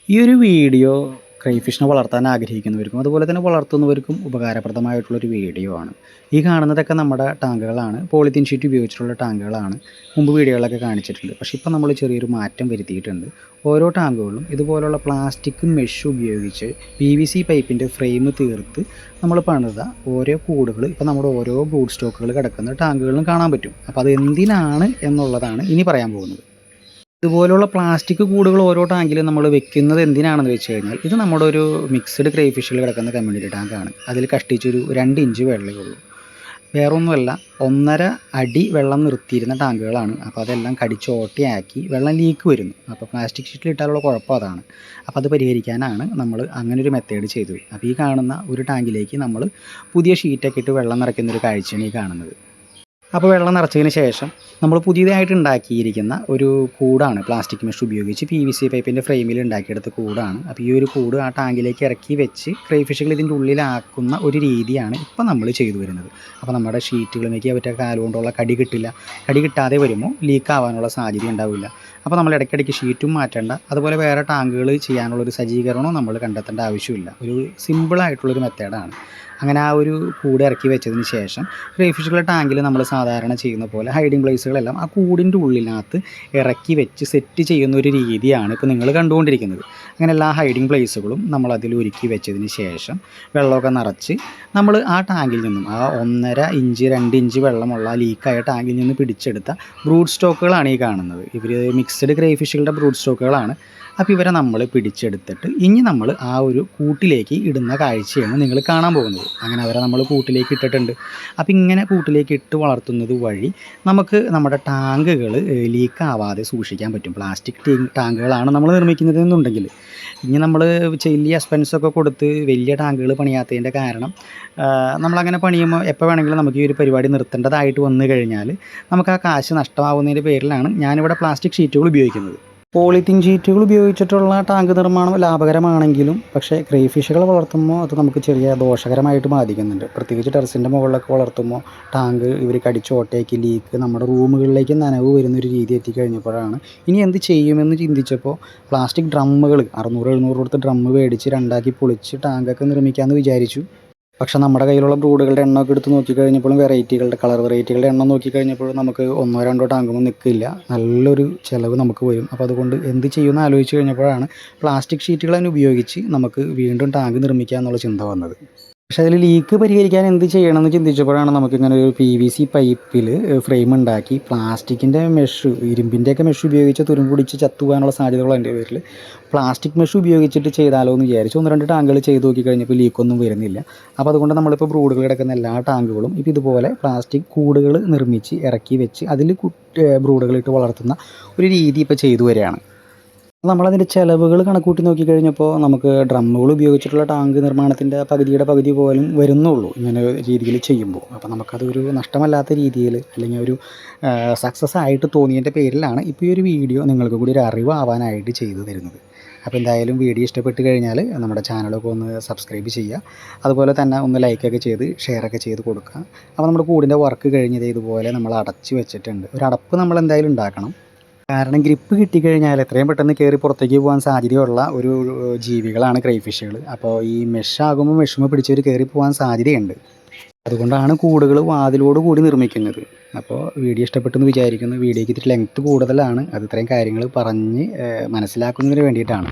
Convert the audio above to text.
ഈ ഒരു വീഡിയോ ക്രൈഫിഷിനെ വളർത്താൻ ആഗ്രഹിക്കുന്നവർക്കും അതുപോലെ തന്നെ വളർത്തുന്നവർക്കും ഉപകാരപ്രദമായിട്ടുള്ളൊരു വീഡിയോ ആണ്. ഈ കാണുന്നതൊക്കെ നമ്മുടെ ടാങ്കുകളാണ്. പോളിത്തീൻ ഷീറ്റ് ഉപയോഗിച്ചിട്ടുള്ള ടാങ്കുകളാണ്. മുമ്പ് വീഡിയോകളൊക്കെ കാണിച്ചിട്ടുണ്ട്. പക്ഷേ ഇപ്പോൾ നമ്മൾ ചെറിയൊരു മാറ്റം വരുത്തിയിട്ടുണ്ട്. ഓരോ ടാങ്കുകളിലും ഇതുപോലുള്ള പ്ലാസ്റ്റിക് മെഷ് ഉപയോഗിച്ച് PVC പൈപ്പിൻ്റെ ഫ്രെയിം തീർത്ത് നമ്മൾ പണിത ഓരോ കൂടുകൾ ഇപ്പോൾ നമ്മുടെ ഓരോ ബ്രൂഡ് സ്റ്റോക്കുകൾ കിടക്കുന്ന ടാങ്കുകളിലും കാണാൻ പറ്റും. അപ്പോൾ അത് എന്തിനാണ് എന്നുള്ളതാണ് ഇനി പറയാൻ പോകുന്നത്. ഇതുപോലുള്ള പ്ലാസ്റ്റിക് കൂടുകൾ ഓരോ ടാങ്കിലും നമ്മൾ വെക്കുന്നത് എന്തിനാണെന്ന് വെച്ച് കഴിഞ്ഞാൽ, ഇത് നമ്മുടെ ഒരു മിക്സ്ഡ് ക്രൈഫിഷിൽ കിടക്കുന്ന കമ്മ്യൂണിറ്റി ടാങ്കാണ്. അതിൽ കഷ്ടിച്ചൊരു 2 ഇഞ്ച് വെള്ളമേ ഉള്ളൂ. വേറൊന്നുമല്ല, 1.5 അടി വെള്ളം നിർത്തിയിരുന്ന ടാങ്കുകളാണ്. അപ്പോൾ അതെല്ലാം കടിച്ചോട്ടിയാക്കി വെള്ളം ലീക്ക് വരുന്നു. അപ്പോൾ പ്ലാസ്റ്റിക് ഷീറ്റിൽ ഇട്ടാലുള്ള കുഴപ്പം അതാണ്. അപ്പോൾ അത് പരിഹരിക്കാനാണ് നമ്മൾ അങ്ങനൊരു മെത്തേഡ് ചെയ്തത്. അപ്പോൾ ഈ കാണുന്ന ഒരു ടാങ്കിലേക്ക് നമ്മൾ പുതിയ ഷീറ്റൊക്കെ ഇട്ട് വെള്ളം നിറയ്ക്കുന്നൊരു കാഴ്ചയാണ് ഈ കാണുന്നത്. അപ്പോൾ വെള്ളം നിറച്ചതിന് ശേഷം നമ്മൾ പുതിയതായിട്ട് ഉണ്ടാക്കിയിരിക്കുന്ന ഒരു കൂടാണ്. പ്ലാസ്റ്റിക് മെഷ് ഉപയോഗിച്ച് PVC പൈപ്പിൻ്റെ ഫ്രെയിമിൽ ഉണ്ടാക്കിയെടുത്ത കൂടാണ്. അപ്പോൾ ഈ ഒരു കൂട് ആ ടാങ്കിലേക്ക് ഇറക്കി വെച്ച് ക്രൈഫിഷുകൾ ഇതിൻ്റെ ഉള്ളിലാക്കുന്ന ഒരു രീതിയാണ് ഇപ്പോൾ നമ്മൾ ചെയ്തു വരുന്നത്. അപ്പോൾ നമ്മുടെ ഷീറ്റുകളിലേക്ക് അവരുടെ കാലുകൊണ്ടുള്ള കടി കിട്ടില്ല. കടി കിട്ടാതെ വരുമ്പോൾ ലീക്ക് ആവാനുള്ള സാധ്യത ഉണ്ടാവില്ല. അപ്പോൾ നമ്മൾ ഇടയ്ക്കിടയ്ക്ക് ഷീറ്റും മാറ്റേണ്ട, അതുപോലെ വേറെ ടാങ്കുകൾ ചെയ്യാനുള്ളൊരു സജ്ജീകരണവും നമ്മൾ കണ്ടെത്തേണ്ട ആവശ്യമില്ല. ഒരു സിമ്പിളായിട്ടുള്ളൊരു മെത്തേഡാണ്. അങ്ങനെ ആ ഒരു കൂട് ഇറക്കി വെച്ചതിന് ശേഷം ക്രൈഫിഷുകളുടെ ടാങ്കിൽ നമ്മൾ സാധാരണ ചെയ്യുന്ന പോലെ ഹൈഡിങ് പ്ലേസുകളെല്ലാം ആ കൂടിൻ്റെ ഉള്ളിനകത്ത് ഇറക്കി വെച്ച് സെറ്റ് ചെയ്യുന്ന ഒരു രീതിയാണ് ഇപ്പോൾ നിങ്ങൾ കണ്ടുകൊണ്ടിരിക്കുന്നത്. അങ്ങനെ എല്ലാ ഹൈഡിങ് പ്ലേസുകളും നമ്മൾ അതിൽ ഒരുക്കി വെച്ചതിന് ശേഷം വെള്ളമൊക്കെ നിറച്ച് നമ്മൾ ആ ടാങ്കിൽ നിന്നും ആ 1.5 ഇഞ്ച് 2 ഇഞ്ച് വെള്ളമുള്ള ലീക്കായ ടാങ്കിൽ നിന്ന് പിടിച്ചെടുത്ത ബ്രൂഡ് സ്റ്റോക്കുകളാണ് ഈ കാണുന്നത്. ഇവർ മിക്സ്ഡ് ക്രൈഫിഷുകളുടെ ബ്രൂഡ് സ്റ്റോക്കുകളാണ്. അപ്പോൾ ഇവരെ നമ്മൾ പിടിച്ചെടുത്തിട്ട് ഇനി നമ്മൾ ആ ഒരു കൂട്ടിലേക്ക് ഇടുന്ന കാഴ്ചയാണ് നിങ്ങൾ കാണാൻ പോകുന്നത്. അങ്ങനെ അവരെ നമ്മൾ കൂട്ടിലേക്ക് ഇട്ടിട്ടുണ്ട്. അപ്പോൾ ഇങ്ങനെ കൂട്ടിലേക്ക് ഇട്ട് വളർത്തുന്നത് വഴി നമുക്ക് നമ്മുടെ ടാങ്കുകൾ ലീക്കാവാതെ സൂക്ഷിക്കാൻ പറ്റും. പ്ലാസ്റ്റിക് ടാങ്കുകളാണ് നമ്മൾ നിർമ്മിക്കുന്നത് എന്നുണ്ടെങ്കിൽ. ഇനി നമ്മൾ വലിയ എക്സ്പെൻസൊക്കെ കൊടുത്ത് വലിയ ടാങ്കുകൾ പണിയാത്തതിൻ്റെ കാരണം, നമ്മളങ്ങനെ പണിയുമ്പോൾ എപ്പോൾ വേണമെങ്കിലും നമുക്ക് ഈ ഒരു പരിപാടി നിർത്തേണ്ടതായിട്ട് വന്നു കഴിഞ്ഞാൽ നമുക്ക് ആ കാശ് നഷ്ടമാവുന്നതിൻ്റെ പേരിലാണ് ഞാനിവിടെ പ്ലാസ്റ്റിക് ഷീറ്റുകൾ ഉപയോഗിക്കുന്നത്. പോളിത്തീൻ ഷീറ്റുകൾ ഉപയോഗിച്ചിട്ടുള്ള ടാങ്ക് നിർമ്മാണം ലാഭകരമാണെങ്കിലും പക്ഷേ ക്രൈഫിഷുകൾ വളർത്തുമ്പോൾ അത് നമുക്ക് ചെറിയ ദോഷകരമായിട്ട് ബാധിക്കുന്നുണ്ട്. പ്രത്യേകിച്ച് ടെറസിൻ്റെ മുകളിലൊക്കെ വളർത്തുമ്പോൾ ടാങ്ക് ഇവർ കടിച്ചോട്ടേക്ക് ലീക്ക് നമ്മുടെ റൂമുകളിലേക്ക് നനവ് വരുന്നൊരു രീതി എത്തിക്കഴിഞ്ഞപ്പോഴാണ് ഇനി എന്ത് ചെയ്യുമെന്ന് ചിന്തിച്ചപ്പോൾ പ്ലാസ്റ്റിക് ഡ്രമ്മുകൾ 600-700 കൊടുത്ത് ഡ്രമ്മ് മേടിച്ച് 2ആക്കി പൊളിച്ച് ടാങ്കൊക്കെ നിർമ്മിക്കാമെന്ന് വിചാരിച്ചു. പക്ഷേ നമ്മുടെ കയ്യിലുള്ള ബ്രൂഡുകളുടെ എണ്ണമൊക്കെ എടുത്ത് നോക്കിക്കഴിഞ്ഞപ്പോഴും വെറൈറ്റികളുടെ കളർ വെറൈറ്റികളുടെ എണ്ണം നോക്കിക്കഴിഞ്ഞപ്പോഴും നമുക്ക് 1-2 ടാങ്കൊന്നും നിൽക്കില്ല. നല്ലൊരു ചിലവ് നമുക്ക് വരും. അപ്പോൾ അതുകൊണ്ട് എന്ത് ചെയ്യുമെന്ന് ആലോചിച്ച് കഴിഞ്ഞപ്പോഴാണ് പ്ലാസ്റ്റിക് ഷീറ്റുകൾ തന്നെ ഉപയോഗിച്ച് നമുക്ക് വീണ്ടും ടാങ്ക് നിർമ്മിക്കുക എന്നുള്ള ചിന്ത വന്നത്. പക്ഷേ അതിൽ ലീക്ക് പരിഹരിക്കാൻ എന്ത് ചെയ്യണമെന്ന് ചിന്തിച്ചപ്പോഴാണ് നമുക്കിങ്ങനെ ഒരു PVC പൈപ്പിൽ ഫ്രെയിം ഉണ്ടാക്കി പ്ലാസ്റ്റിക്കിൻ്റെ മെഷ്, ഇരുമ്പിൻ്റെയൊക്കെ മെഷ് ഉപയോഗിച്ച് തുരുമ്പ് പിടിച്ച് ചത്തുപോകാനുള്ള സാധ്യതകളതിൻ്റെ പേരിൽ പ്ലാസ്റ്റിക് മെഷ് ഉപയോഗിച്ചിട്ട് ചെയ്താലോ എന്ന് വിചാരിച്ചു. 1-2 ടാങ്കുകൾ ചെയ്ത് നോക്കി കഴിഞ്ഞപ്പോൾ ലീക്കൊന്നും വരുന്നില്ല. അപ്പോൾ അതുകൊണ്ട് നമ്മളിപ്പോൾ ബ്രൂഡുകൾ കിടക്കുന്ന എല്ലാ ടാങ്കുകളും ഇപ്പോൾ ഇതുപോലെ പ്ലാസ്റ്റിക് കൂടുകൾ നിർമ്മിച്ച് ഇറക്കി വെച്ച് അതിൽ ബ്രൂഡുകളിട്ട് വളർത്തുന്ന ഒരു രീതി ഇപ്പോൾ ചെയ്തു വരികയാണ്. നമ്മളതിൻ്റെ ചിലവുകൾ കണക്കൂട്ടി നോക്കിക്കഴിഞ്ഞപ്പോൾ നമുക്ക് ഡ്രമ്മുകൾ ഉപയോഗിച്ചിട്ടുള്ള ടാങ്ക് നിർമ്മാണത്തിൻ്റെ പകുതിയുടെ പകുതി പോലും വരുന്നുള്ളൂ ഇങ്ങനെ രീതിയിൽ ചെയ്യുമ്പോൾ. അപ്പോൾ നമുക്കതൊരു നഷ്ടമല്ലാത്ത രീതിയിൽ അല്ലെങ്കിൽ ഒരു സക്സസ് ആയിട്ട് തോന്നിയതിൻ്റെ പേരിലാണ് ഇപ്പോൾ ഈ ഒരു വീഡിയോ നിങ്ങൾക്ക് കൂടി ഒരു അറിവാവാനായിട്ട് ചെയ്തു തരുന്നത്. അപ്പോൾ എന്തായാലും വീഡിയോ ഇഷ്ടപ്പെട്ട് കഴിഞ്ഞാൽ നമ്മുടെ ചാനലൊക്കെ ഒന്ന് സബ്സ്ക്രൈബ് ചെയ്യുക. അതുപോലെ തന്നെ ഒന്ന് ലൈക്കൊക്കെ ചെയ്ത് ഷെയറൊക്കെ ചെയ്ത് കൊടുക്കുക. അപ്പോൾ നമ്മുടെ കൂടിൻ്റെ വർക്ക് കഴിഞ്ഞത് ഇതുപോലെ നമ്മൾ അടച്ച് വെച്ചിട്ടുണ്ട്. ഒരു അടപ്പ് നമ്മൾ എന്തായാലും ഉണ്ടാക്കണം. കാരണം ഗ്രിപ്പ് കിട്ടിക്കഴിഞ്ഞാൽ എത്രയും പെട്ടെന്ന് കയറി പുറത്തേക്ക് പോകാൻ സാധ്യതയുള്ള ഒരു ജീവികളാണ് ക്രൈഫിഷുകൾ. അപ്പോൾ ഈ മെഷാകുമ്പോൾ മെഷുമ്പോൾ പിടിച്ചവർ കയറി പോകാൻ സാധ്യതയുണ്ട്. അതുകൊണ്ടാണ് കൂടുകൾ വാതിലോട് കൂടി നിർമ്മിക്കുന്നത്. അപ്പോൾ വീഡിയോ ഇഷ്ടപ്പെട്ടെന്ന് വിചാരിക്കുന്നു. വീഡിയോയ്ക്ക് ഇത്തിരി ലെങ്ത്ത് കൂടുതലാണ്. അത് ഇത്രയും കാര്യങ്ങൾ പറഞ്ഞ് മനസ്സിലാക്കുന്നതിന് വേണ്ടിയിട്ടാണ്.